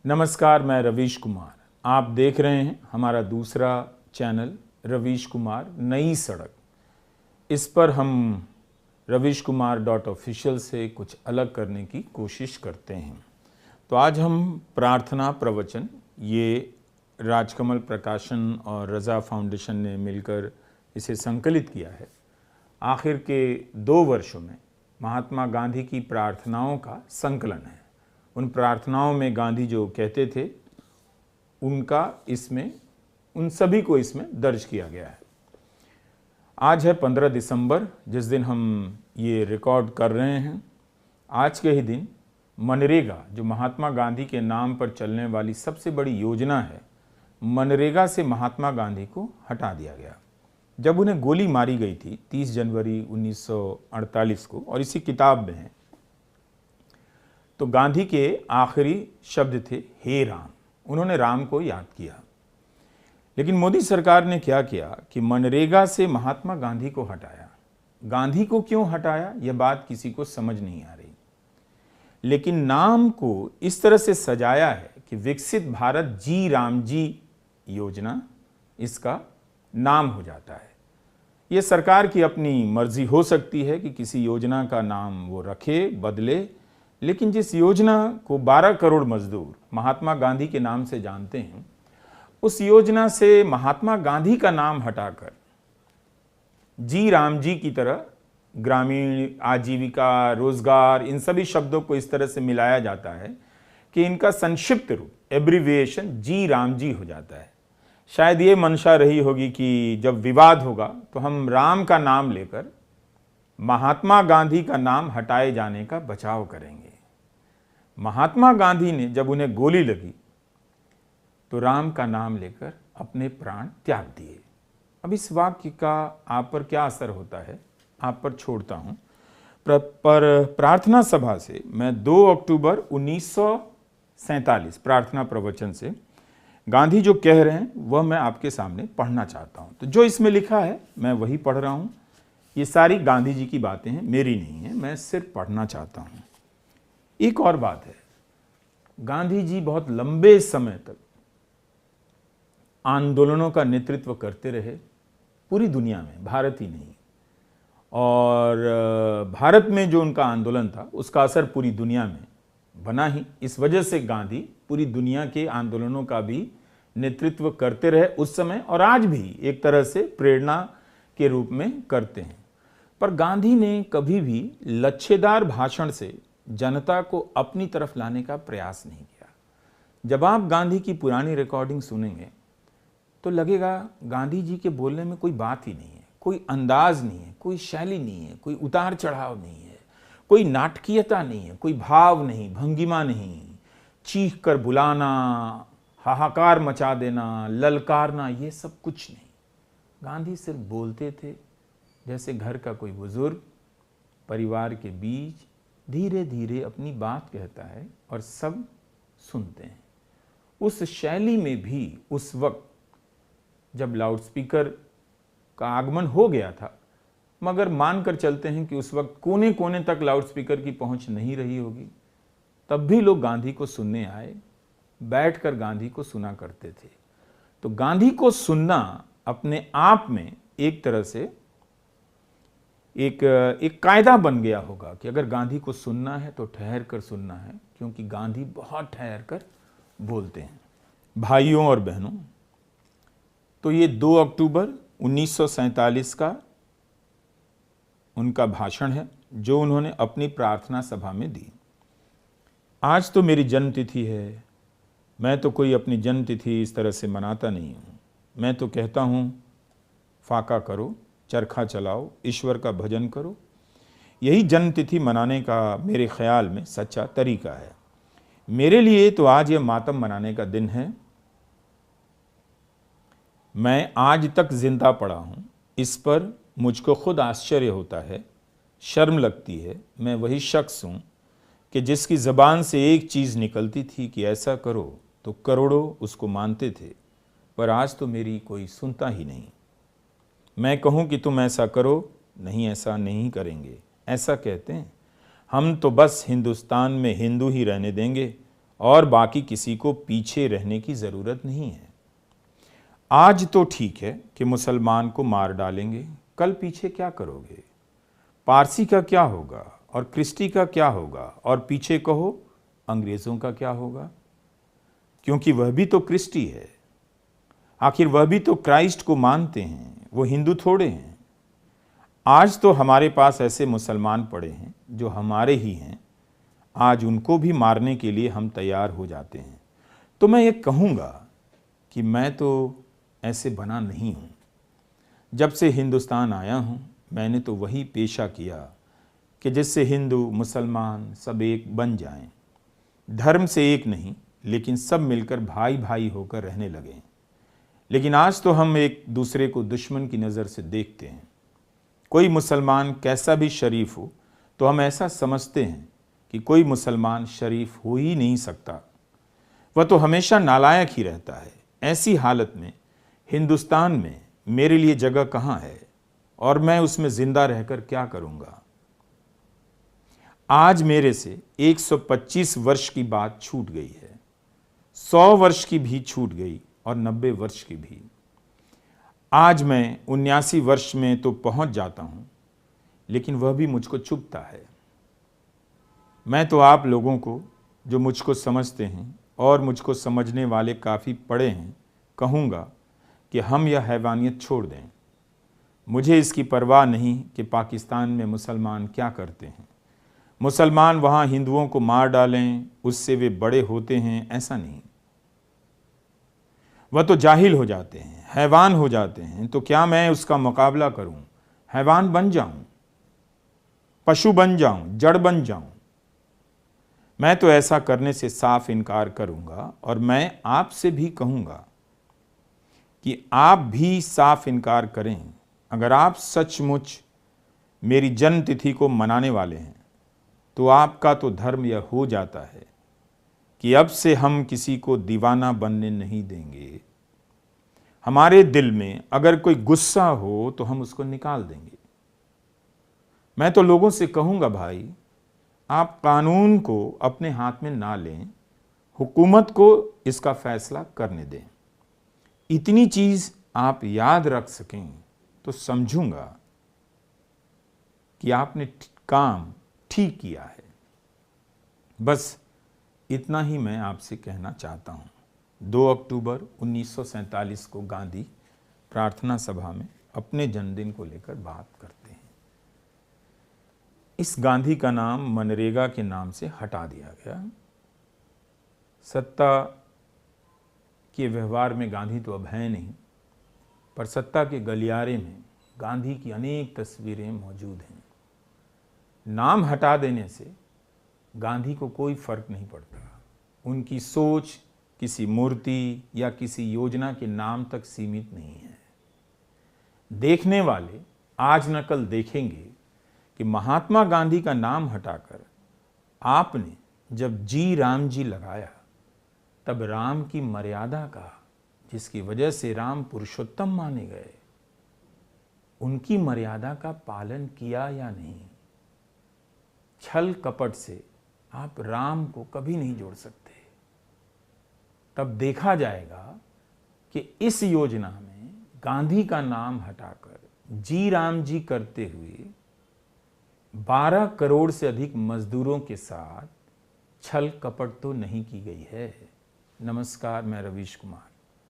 नमस्कार, मैं रवीश कुमार। आप देख रहे हैं हमारा दूसरा चैनल रवीश कुमार नई सड़क। इस पर हम ravishkumar.official से कुछ अलग करने की कोशिश करते हैं। तो आज हम प्रार्थना प्रवचन, ये राजकमल प्रकाशन और रज़ा फाउंडेशन ने मिलकर इसे संकलित किया है। आखिर के 2 वर्षों में महात्मा गांधी की प्रार्थनाओं का संकलन है। उन प्रार्थनाओं में गांधी जो कहते थे उन सभी को इसमें दर्ज किया गया है। आज है 15 दिसंबर, जिस दिन हम ये रिकॉर्ड कर रहे हैं। आज के ही दिन मनरेगा, जो महात्मा गांधी के नाम पर चलने वाली सबसे बड़ी योजना है, मनरेगा से महात्मा गांधी को हटा दिया गया। जब उन्हें गोली मारी गई थी 30 जनवरी 1948 को, और इसी किताब में है, तो गांधी के आखिरी शब्द थे हे राम। उन्होंने राम को याद किया। लेकिन मोदी सरकार ने क्या किया कि मनरेगा से महात्मा गांधी को हटाया। गांधी को क्यों हटाया, यह बात किसी को समझ नहीं आ रही। लेकिन नाम को इस तरह से सजाया है कि विकसित भारत जी राम जी योजना इसका नाम हो जाता है। यह सरकार की अपनी मर्जी हो सकती है कि किसी योजना का नाम वो रखे, बदले, लेकिन जिस योजना को 12 करोड़ मजदूर महात्मा गांधी के नाम से जानते हैं, उस योजना से महात्मा गांधी का नाम हटाकर जी राम जी की तरह ग्रामीण आजीविका, रोजगार, इन सभी शब्दों को इस तरह से मिलाया जाता है कि इनका संक्षिप्त रूप, एब्रीविएशन जी राम जी हो जाता है। शायद ये मंशा रही होगी कि जब विवाद होगा तो हम राम का नाम लेकर महात्मा गांधी का नाम हटाए जाने का बचाव करेंगे। महात्मा गांधी ने जब उन्हें गोली लगी तो राम का नाम लेकर अपने प्राण त्याग दिए। अब इस वाक्य का आप पर क्या असर होता है, आप पर छोड़ता हूं। पर प्रार्थना सभा से मैं 2 अक्टूबर 1947 प्रार्थना प्रवचन से गांधी जो कह रहे हैं वह मैं आपके सामने पढ़ना चाहता हूं। तो जो इसमें लिखा है मैं वही पढ़ रहा हूं। ये सारी गांधी जी की बातें हैं, मेरी नहीं है, मैं सिर्फ पढ़ना चाहता हूं। एक और बात है, गांधी जी बहुत लंबे समय तक आंदोलनों का नेतृत्व करते रहे पूरी दुनिया में, भारत ही नहीं। और भारत में जो उनका आंदोलन था उसका असर पूरी दुनिया में बना ही। इस वजह से गांधी पूरी दुनिया के आंदोलनों का भी नेतृत्व करते रहे उस समय, और आज भी एक तरह से प्रेरणा के रूप में करते हैं। पर गांधी ने कभी भी लच्छेदार भाषण से जनता को अपनी तरफ लाने का प्रयास नहीं किया। जब आप गांधी की पुरानी रिकॉर्डिंग सुनेंगे तो लगेगा गांधी जी के बोलने में कोई बात ही नहीं है, कोई अंदाज नहीं है, कोई शैली नहीं है, कोई उतार चढ़ाव नहीं है, कोई नाटकीयता नहीं है, कोई भाव नहीं, भंगिमा नहीं, चीख कर बुलाना, हाहाकार मचा देना, ललकारना, ये सब कुछ नहीं। गांधी सिर्फ बोलते थे जैसे घर का कोई बुजुर्ग परिवार के बीच धीरे धीरे अपनी बात कहता है और सब सुनते हैं। उस शैली में भी उस वक्त जब लाउडस्पीकर का आगमन हो गया था, मगर मानकर चलते हैं कि उस वक्त कोने कोने तक लाउडस्पीकर की पहुंच नहीं रही होगी, तब भी लोग गांधी को सुनने आए, बैठकर गांधी को सुना करते थे। तो गांधी को सुनना अपने आप में एक तरह से एक कायदा बन गया होगा कि अगर गांधी को सुनना है तो ठहर कर सुनना है, क्योंकि गांधी बहुत ठहर कर बोलते हैं। भाइयों और बहनों, तो ये 2 अक्टूबर 1947 का उनका भाषण है जो उन्होंने अपनी प्रार्थना सभा में दी। आज तो मेरी जन्मतिथि है। मैं तो कोई अपनी जन्मतिथि इस तरह से मनाता नहीं हूँ। मैं तो कहता हूँ फाका करो, चरखा चलाओ, ईश्वर का भजन करो। यही जन्मतिथि मनाने का मेरे ख्याल में सच्चा तरीका है। मेरे लिए तो आज यह मातम मनाने का दिन है। मैं आज तक जिंदा पड़ा हूँ, इस पर मुझको खुद आश्चर्य होता है, शर्म लगती है। मैं वही शख्स हूँ कि जिसकी ज़बान से एक चीज़ निकलती थी कि ऐसा करो तो करोड़ों उसको मानते थे, पर आज तो मेरी कोई सुनता ही नहीं। मैं कहूँ कि तुम ऐसा करो, नहीं ऐसा नहीं करेंगे, ऐसा कहते हैं। हम तो बस हिंदुस्तान में हिंदू ही रहने देंगे और बाकी किसी को पीछे रहने की ज़रूरत नहीं है। आज तो ठीक है कि मुसलमान को मार डालेंगे, कल पीछे क्या करोगे? पारसी का क्या होगा और क्रिस्टी का क्या होगा, और पीछे कहो अंग्रेज़ों का क्या होगा? क्योंकि वह भी तो क्रिस्टी है। आखिर वह भी तो क्राइस्ट को मानते हैं, वो हिंदू थोड़े हैं। आज तो हमारे पास ऐसे मुसलमान पड़े हैं जो हमारे ही हैं, आज उनको भी मारने के लिए हम तैयार हो जाते हैं। तो मैं ये कहूँगा कि मैं तो ऐसे बना नहीं हूँ। जब से हिंदुस्तान आया हूँ मैंने तो वही पेशा किया कि जिससे हिंदू मुसलमान सब एक बन जाएं, धर्म से एक नहीं लेकिन सब मिलकर भाई भाई होकर रहने लगें। लेकिन आज तो हम एक दूसरे को दुश्मन की नज़र से देखते हैं। कोई मुसलमान कैसा भी शरीफ हो तो हम ऐसा समझते हैं कि कोई मुसलमान शरीफ हो ही नहीं सकता, वह तो हमेशा नालायक ही रहता है। ऐसी हालत में हिंदुस्तान में मेरे लिए जगह कहाँ है और मैं उसमें ज़िंदा रहकर क्या करूँगा? आज मेरे से 125 वर्ष की बात छूट गई है, 100 वर्ष की भी छूट गई और 90 वर्ष की भी। आज मैं 79 वर्ष में तो पहुंच जाता हूं, लेकिन वह भी मुझको चुभता है। मैं तो आप लोगों को जो मुझको समझते हैं और मुझको समझने वाले काफ़ी पड़े हैं कहूँगा कि हम यह हैवानियत छोड़ दें। मुझे इसकी परवाह नहीं कि पाकिस्तान में मुसलमान क्या करते हैं। मुसलमान वहाँ हिंदुओं को मार डालें उससे वे बड़े होते हैं, ऐसा नहीं। वह तो जाहिल हो जाते हैं, हैवान हो जाते हैं। तो क्या मैं उसका मुकाबला करूं? हैवान बन जाऊं, पशु बन जाऊं, जड़ बन जाऊं? मैं तो ऐसा करने से साफ इनकार करूंगा और मैं आपसे भी कहूंगा कि आप भी साफ इनकार करें। अगर आप सचमुच मेरी जन्म तिथि को मनाने वाले हैं तो आपका तो धर्म यह हो जाता है कि अब से हम किसी को दीवाना बनने नहीं देंगे। हमारे दिल में अगर कोई गुस्सा हो तो हम उसको निकाल देंगे। मैं तो लोगों से कहूँगा, भाई आप कानून को अपने हाथ में ना लें, हुकूमत को इसका फैसला करने दें। इतनी चीज़ आप याद रख सकें तो समझूंगा कि आपने काम ठीक किया है। बस इतना ही मैं आपसे कहना चाहता हूँ। 2 अक्टूबर 1947 को गांधी प्रार्थना सभा में अपने जन्मदिन को लेकर बात करते हैं। इस गांधी का नाम मनरेगा के नाम से हटा दिया गया। सत्ता के व्यवहार में गांधी तो अब है नहीं, पर सत्ता के गलियारे में गांधी की अनेक तस्वीरें मौजूद हैं। नाम हटा देने से गांधी को कोई फर्क नहीं पड़ता। उनकी सोच किसी मूर्ति या किसी योजना के नाम तक सीमित नहीं है। देखने वाले आज न कल देखेंगे कि महात्मा गांधी का नाम हटाकर आपने जब जी राम जी लगाया तब राम की मर्यादा का, जिसकी वजह से राम पुरुषोत्तम माने गए, उनकी मर्यादा का पालन किया या नहीं? छल कपट से आप राम को कभी नहीं जोड़ सकते। तब देखा जाएगा कि इस योजना में गांधी का नाम हटाकर जी राम जी करते हुए 12 करोड़ से अधिक मजदूरों के साथ छल कपट तो नहीं की गई है। नमस्कार, मैं रवीश कुमार।